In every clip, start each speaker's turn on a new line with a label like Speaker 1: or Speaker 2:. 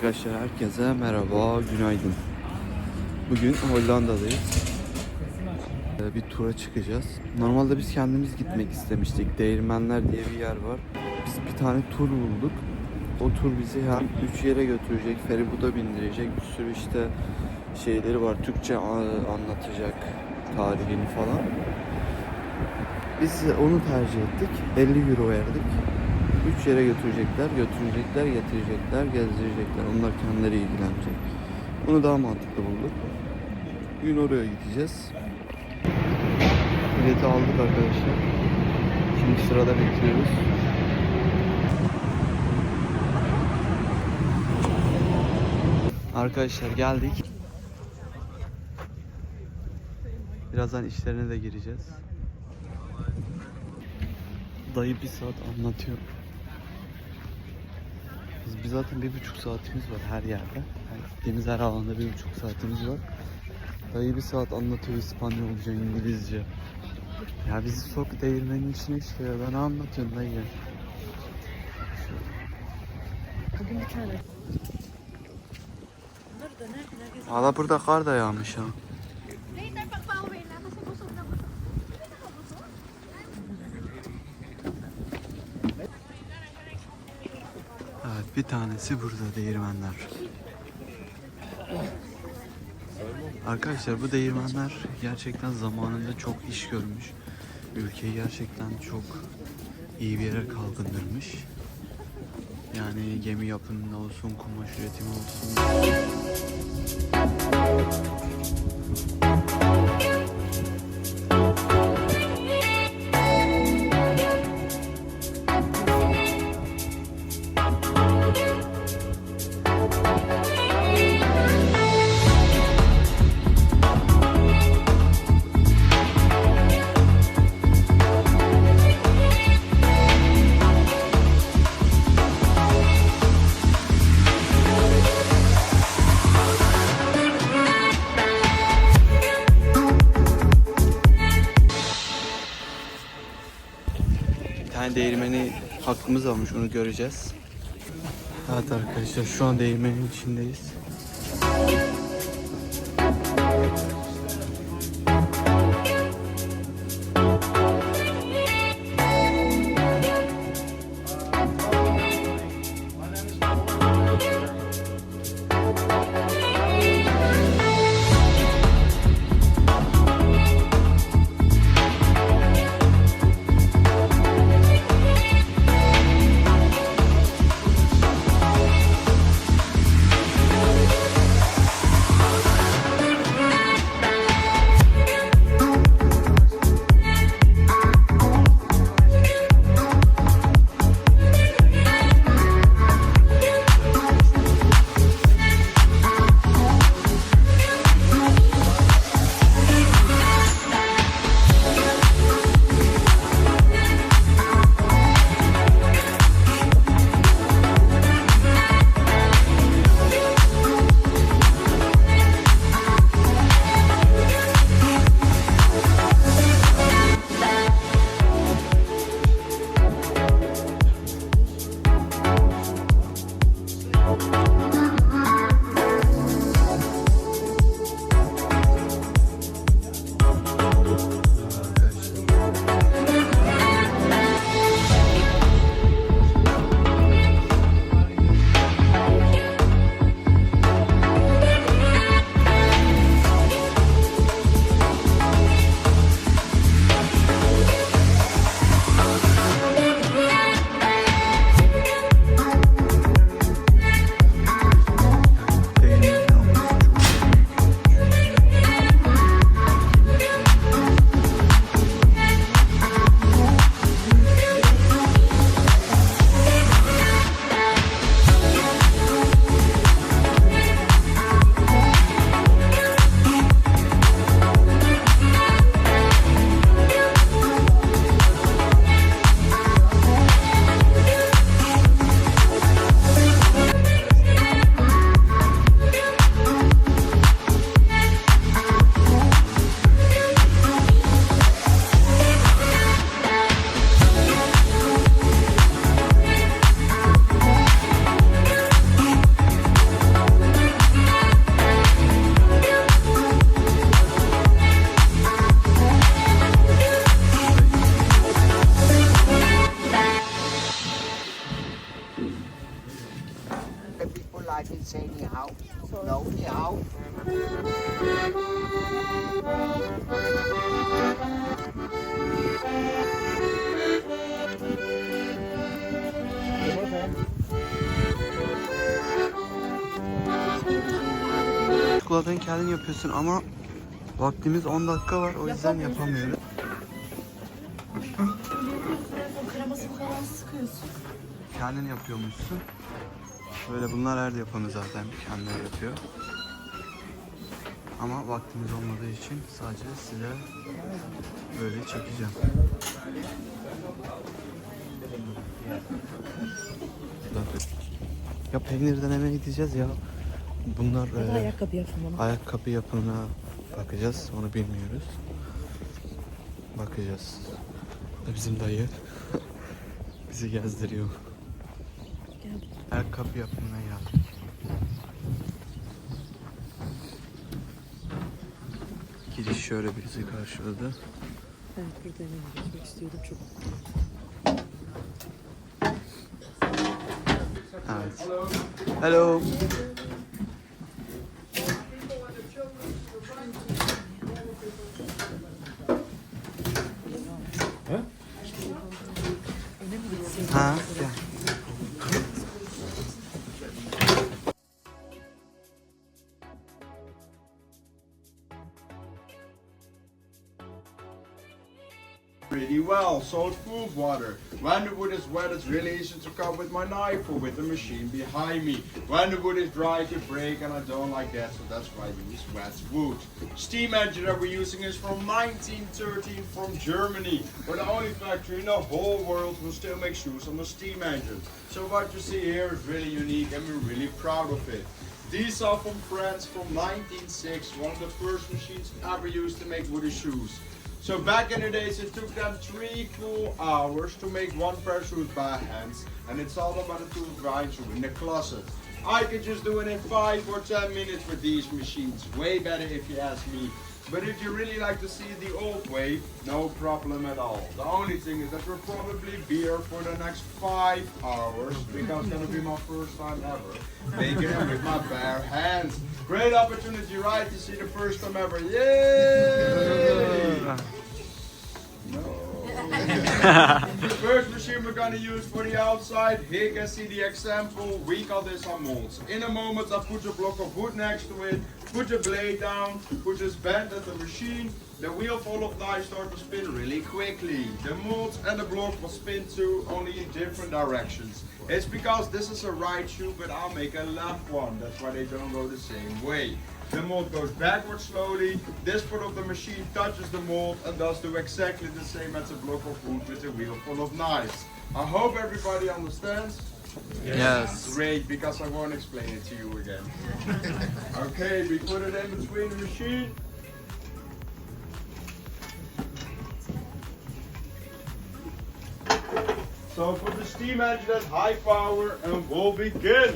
Speaker 1: Arkadaşlar herkese merhaba, günaydın. Bugün Hollanda'dayız. Bir tura çıkacağız. Normalde biz kendimiz gitmek istemiştik. Değirmenler diye bir yer var. Biz bir tane tur bulduk. O tur bizi hem 3 yere götürecek, feriboda bindirecek, bir sürü işte şeyleri var. Türkçe anlatacak, tarihini falan. Biz onu tercih ettik. 50 euro verdik. 3 yere götürecekler, getirecekler, gezdirecekler. Onlar kendileri ilgilenecek. Bunu daha mantıklı bulduk. Bugün oraya gideceğiz. Bileti aldık arkadaşlar. Şimdi sırada bekliyoruz. Arkadaşlar geldik. Birazdan işlerine de gireceğiz. Dayı bir saat anlatıyor. Biz zaten 1,5 saatimiz var her yerde. Gittiğimiz her alanda 1,5 saatimiz var. Dayı bir saat anlatıyor İspanyolca, İngilizce. Ya bizi sok değirmenin içine işte ya. Ben anlatıyorum dayı.
Speaker 2: Bugün bir tane.
Speaker 1: Valla burada kar da yağmış ha. Evet, bir tanesi burada değirmenler. Arkadaşlar bu değirmenler gerçekten zamanında çok iş görmüş. Ülkeyi gerçekten çok iyi bir yere kalkındırmış. Yani gemi yapımında olsun, kumaş üretimi olsun. Değirmeni hakkımız almış, onu göreceğiz. Evet arkadaşlar, şu an değirmenin içindeyiz.
Speaker 3: I can say ni hao. No, ni hao.
Speaker 1: Çikolatanı kendin yapıyorsun ama vaktimiz 10 dakika var, o yüzden yapamıyoruz.
Speaker 2: Kremasını falan sıkıyorsun.
Speaker 1: Kendin yapıyormuşsun. Böyle bunlar her yapımı zaten kendileri yapıyor. Ama vaktimiz olmadığı için sadece size böyle çekeceğim. Ya peynir denemeye gideceğiz ya. Bunlar
Speaker 2: Ayakkabı yapımına.
Speaker 1: ayakkabı yapımına bakacağız. Onu bilmiyoruz. Bakacağız. Bu da bizim dayı. Bizi gezdiriyor. Ayakkabı yapımına geldik. Gidiş şöyle bizi karşıladı.
Speaker 2: Evet, burada hemen geçmek istiyordum çok.
Speaker 1: Evet. Hello. Ha? Gel.
Speaker 4: Pretty well, salt food water. When the wood is wet, it's really easy to cut with my knife or with the machine behind me. When the wood is dry, it can break, and I don't like that, so that's why I use wet wood. Steam engine that we're using is from 1913 from Germany. We're the only factory in the whole world who still makes shoes on the steam engine. So what you see here is really unique, and we're really proud of it. These are from France from 1906, one of the first machines ever used to make wooden shoes. So back in the days, it took them 3 full hours to make one pair of shoes by hands, and it's all about the tool grind shoe in the closet. I could just do it in 5 or 10 minutes with these machines, way better if you ask me. But if you really like to see the old way, no problem at all. The only thing is that we'll probably be here for the next 5 hours, because it's gonna be my first time ever making it with my bare hands. Great opportunity, right, to see the first time ever. Yay! No. First machine we're gonna use for the outside. Here you can see the example. We call this our molds. In a moment I put a block of wood next to it, put the blade down, put this bend at the machine. The wheel full of dice start to spin really quickly. The molds and the block will spin too, only in different directions. It's because this is a right shoe, but I'll make a left one. That's why they don't go the same way. The mold goes backwards slowly. This part of the machine touches the mold and does do exactly the same as a block of wood with a wheel full of knives. I hope everybody understands.
Speaker 1: Yes.
Speaker 4: Great, because I won't explain it to you again. Okay, we put it in between the machine. So put the steam engine at high power and we'll begin.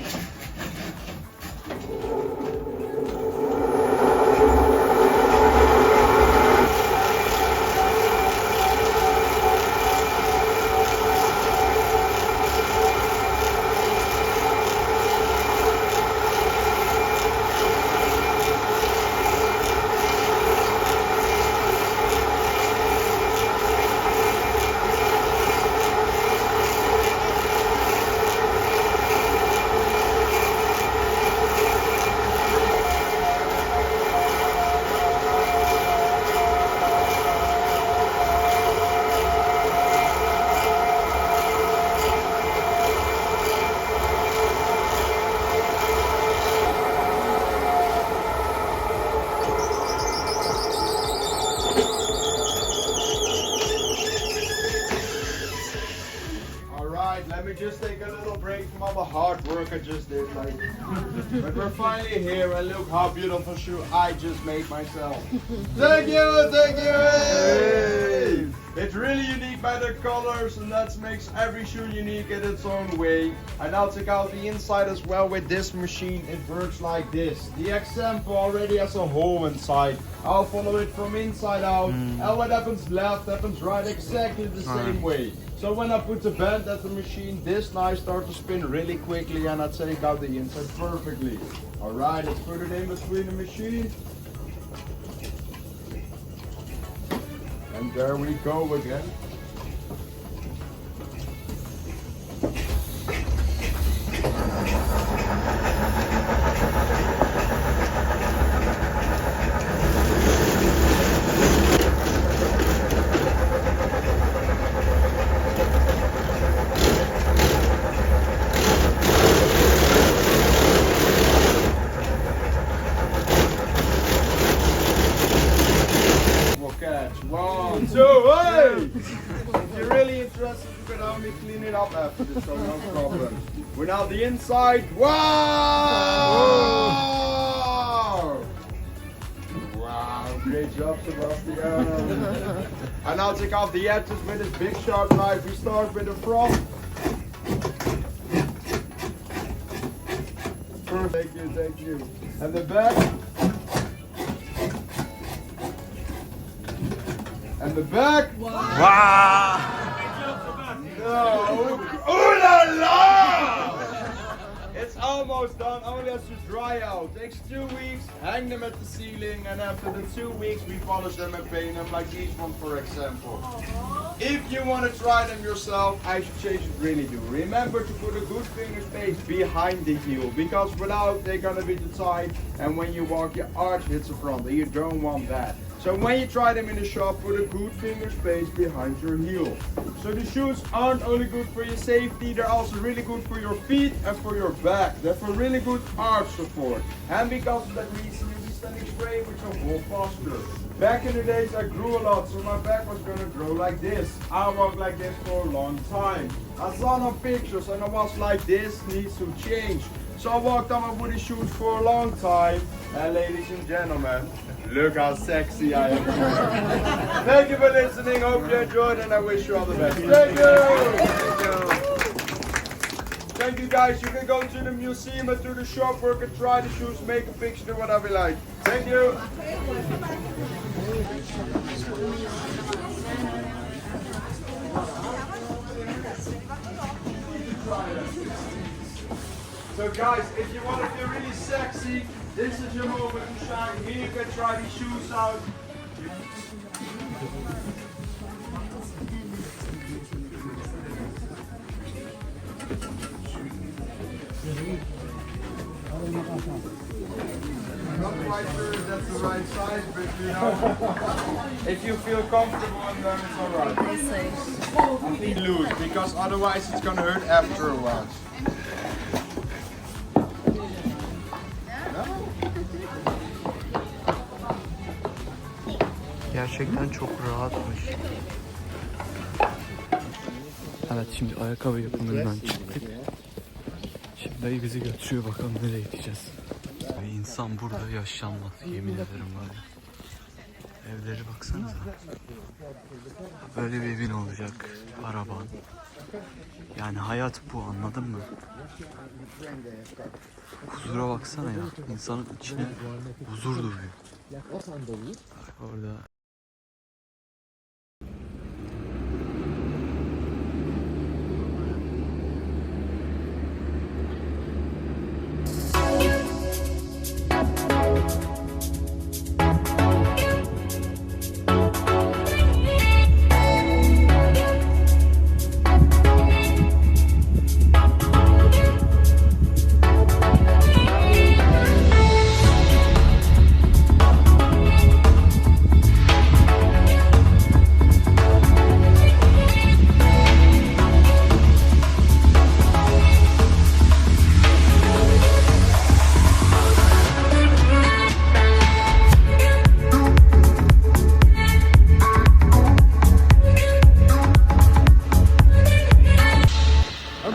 Speaker 4: Let me just take a little break from all the hard work I just did. But we're finally here, and look how beautiful shoe I just made myself. Thank you, thank you! Hey! It's really unique by the colors, and that makes every shoe unique in its own way. And I'll take out the inside as well with this machine. It works like this. The example already has a hole inside. I'll follow it from inside out, and what happens left happens right exactly the same way. So when I put the band at the machine, this knife starts to spin really quickly and I take out the inside perfectly. Alright, let's put it in between the machine. And there we go again. One, two, hey! If you're really interested, you can help me clean it up after this, so no problem. We're now the inside. Wow! Wow, great job, Sebastian. And now take off the edges with this big sharp knife. We start with the front. Perfect, thank you. And the back. And the back.
Speaker 1: Wow!
Speaker 4: No. Ooh la la! It's almost done. Only has to dry out. Takes 2 weeks. Hang them at the ceiling, and after the 2 weeks, we polish them and paint them, like these one, for example. If you want to try them yourself, I suggest you really do. Remember to put a good finger space behind the heel, because without, they're gonna be too tight, and when you walk, your arch hits the front, and you don't want that. So when you try them in the shop, put a good finger space behind your heel. So the shoes aren't only good for your safety, they're also really good for your feet and for your back. They're for really good arch support. And because of that reason, you'll be standing straight with your whole posture. Back in the days, I grew a lot, so my back was gonna grow like this. I walked like this for a long time. I saw no pictures and I was like, this needs to change. So I walked on my wooden shoes for a long time. And ladies and gentlemen, look how sexy I am. Thank you for listening. Hope you enjoyed and I wish you all the best. Thank you. Thank you guys. You can go to the museum or to the shop where you can try the shoes, make a picture, whatever you like. Thank you. So guys, if you want to feel really sexy, this is your moment to shine. Here you can try these shoes out. I'm not quite sure if that's the right size, but you know, if you feel comfortable in them, it's alright. Be loose, because otherwise it's gonna hurt after a while.
Speaker 1: Gerçekten çok rahatmış. Evet, şimdi ayakkabı yapımından çıktık. Şimdi dayı bizi götürüyor, bakalım nereye gideceğiz. Ve insan burada yaşanmaz, yemin ederim var ya. Evleri baksanıza. Böyle bir evin olacak, araban. Yani hayat bu, anladın mı? Huzura baksana ya, insanın içine huzur duyuyor. Orada.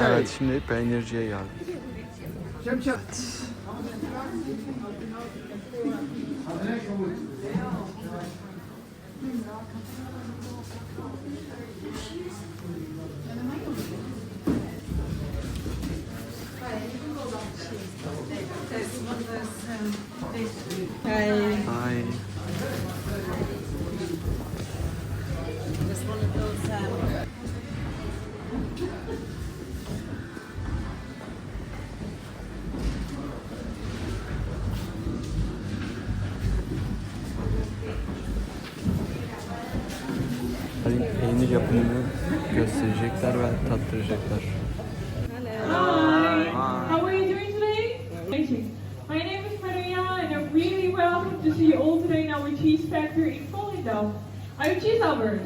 Speaker 1: Evet, şimdi peynirciye geldik. Evet. Hi. şimdi yapımını gösterecekler ve tattıracaklar.
Speaker 5: Hi. How are you doing today? Amazing. My name is Maria and I'm really welcome to see you all today in our cheese factory in Volendam. Are you cheese lovers?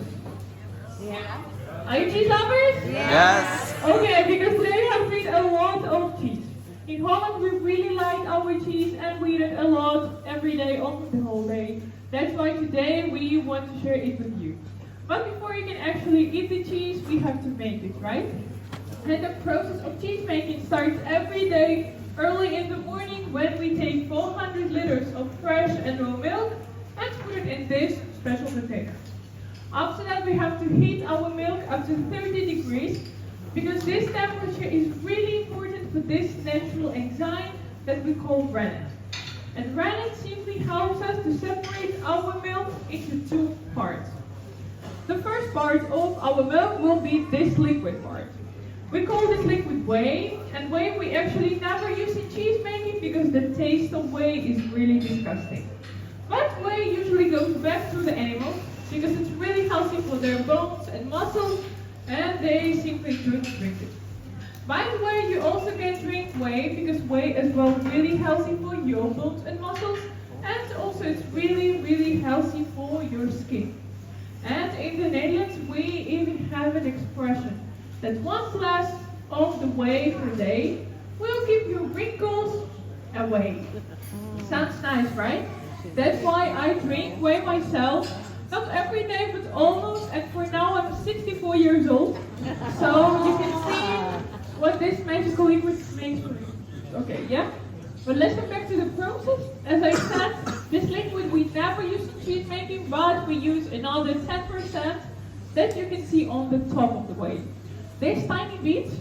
Speaker 5: Yeah. Are you cheese lovers?
Speaker 1: Yes.
Speaker 5: Okay, because today we have made a lot of cheese. In Holland we really like our cheese and we eat it a lot every day, almost the whole day. That's why today we want to share it with you. But before you can actually eat the cheese, we have to make it, right? And the process of cheese making starts every day early in the morning when we take 400 liters of fresh and raw milk and put it in this special container. After that we have to heat our milk up to 30 degrees because this temperature is really important for this natural enzyme that we call rennet. And rennet simply helps us to separate our milk into two parts. The first part of our milk will be this liquid part. We call this liquid whey, and whey we actually never use in cheese making because the taste of whey is really disgusting. But whey usually goes back to the animals because it's really healthy for their bones and muscles, and they simply drink it. By the way, you also can drink whey because whey is well really healthy for your bones and muscles, and also it's really healthy for your skin. And in the Netherlands we even have an expression that one glass of the whey per day will give your wrinkles away. Sounds nice, right? That's why I drink whey myself. Not every day, but almost. And for now, I'm 64 years old. So you can see what this magical liquid makes for me. Okay, yeah? But let's get back to the process. As I said, this liquid we never use in cheese making, but we use another 10% that you can see on the top of the whey. This tiny bit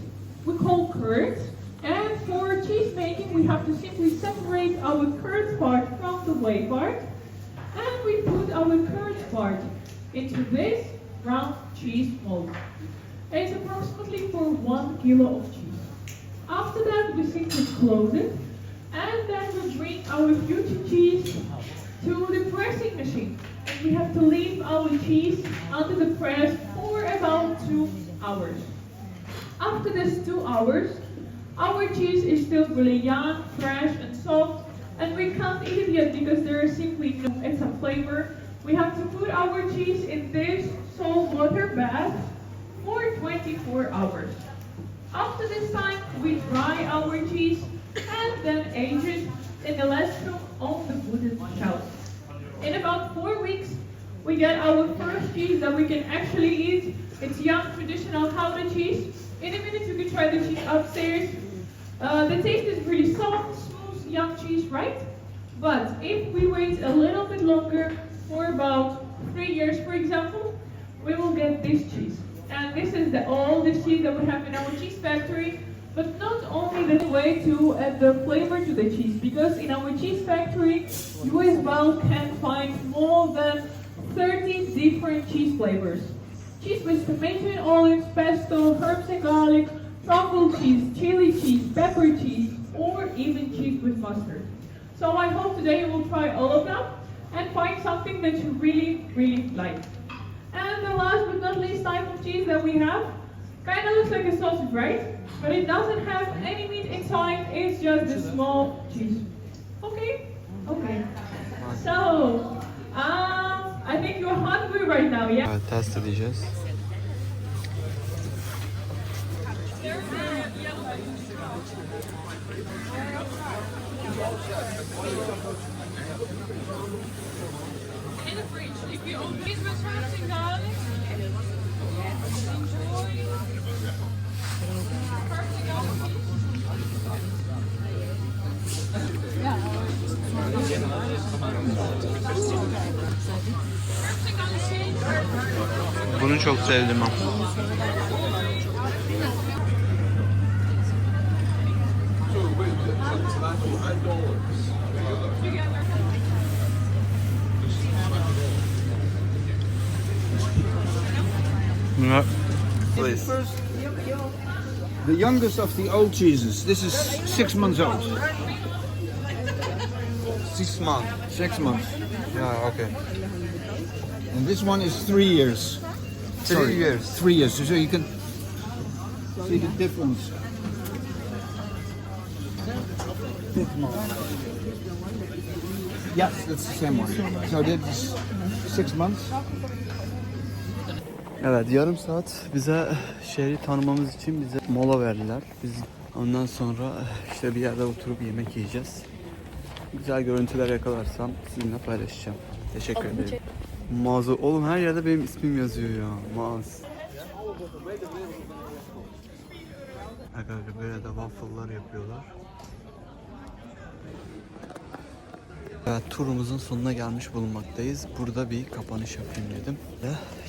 Speaker 5: we call curd, and for cheese making we have to simply separate our curd part from the whey part, and we put our curd part into this round cheese mold. It's approximately for 1 kilo of cheese. After that we simply close it, and then we bring our future cheese to the pressing machine. And we have to leave our cheese under the press for about 2 hours. After this 2 hours, our cheese is still really young, fresh and soft, and we can't eat it yet because there is simply no extra flavor. We have to put our cheese in this salt water bath for 24 hours. After this time, we dry our cheese and then age it in the last room on the wooden shelf. In about 4 weeks, we get our first cheese that we can actually eat. It's young, traditional Gouda cheese. In a minute, you can try the cheese upstairs. The taste is really soft, smooth, young cheese, right? But if we wait a little bit longer, for about 3 years, for example, we will get this cheese. And this is the oldest cheese that we have in our cheese factory. But not only the way to add the flavor to the cheese, because in our cheese factory, you as well can find more than 30 different cheese flavors. Cheese with tomato and olives, pesto, herbs and garlic, truffle cheese, chili cheese, pepper cheese, or even cheese with mustard. So I hope today you will try all of them and find something that you really like. And the last but not least type of cheese that we have, kind of looks like a sausage, right? But it doesn't have any meat inside, it's just a small cheese. Okay? Okay. So, I think you're hungry right now, yeah?
Speaker 1: Evet, test edeceğiz.
Speaker 5: In the fridge, if you own these with herbs and garlic, enjoy.
Speaker 1: Bunu çok sevdim ben. No. Please.
Speaker 6: The youngest of the old cheeses. This is 6 months old.
Speaker 1: 6 months.
Speaker 6: 6 months.
Speaker 1: Yeah, okay.
Speaker 6: And this one is 3 years. Sorry,
Speaker 1: 3 years.
Speaker 6: 3 years. So you can see the difference. Yes, that's the same one. So that's 6 months.
Speaker 1: Evet, yarım saat bize şehri tanımamız için bize mola verdiler. Biz ondan sonra işte bir yerde oturup yemek yiyeceğiz. Güzel görüntüler yakalarsam sizinle paylaşacağım. Teşekkür ederim. Mağaza, oğlum her yerde benim ismim yazıyor ya. Mağaz. Arkadaşlar böyle de waffle'lar yapıyorlar. Evet, turumuzun sonuna gelmiş bulunmaktayız. Burada bir kapanış yapayım dedim.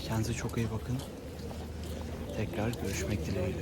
Speaker 1: Kendinize çok iyi bakın. Tekrar görüşmek dileğiyle.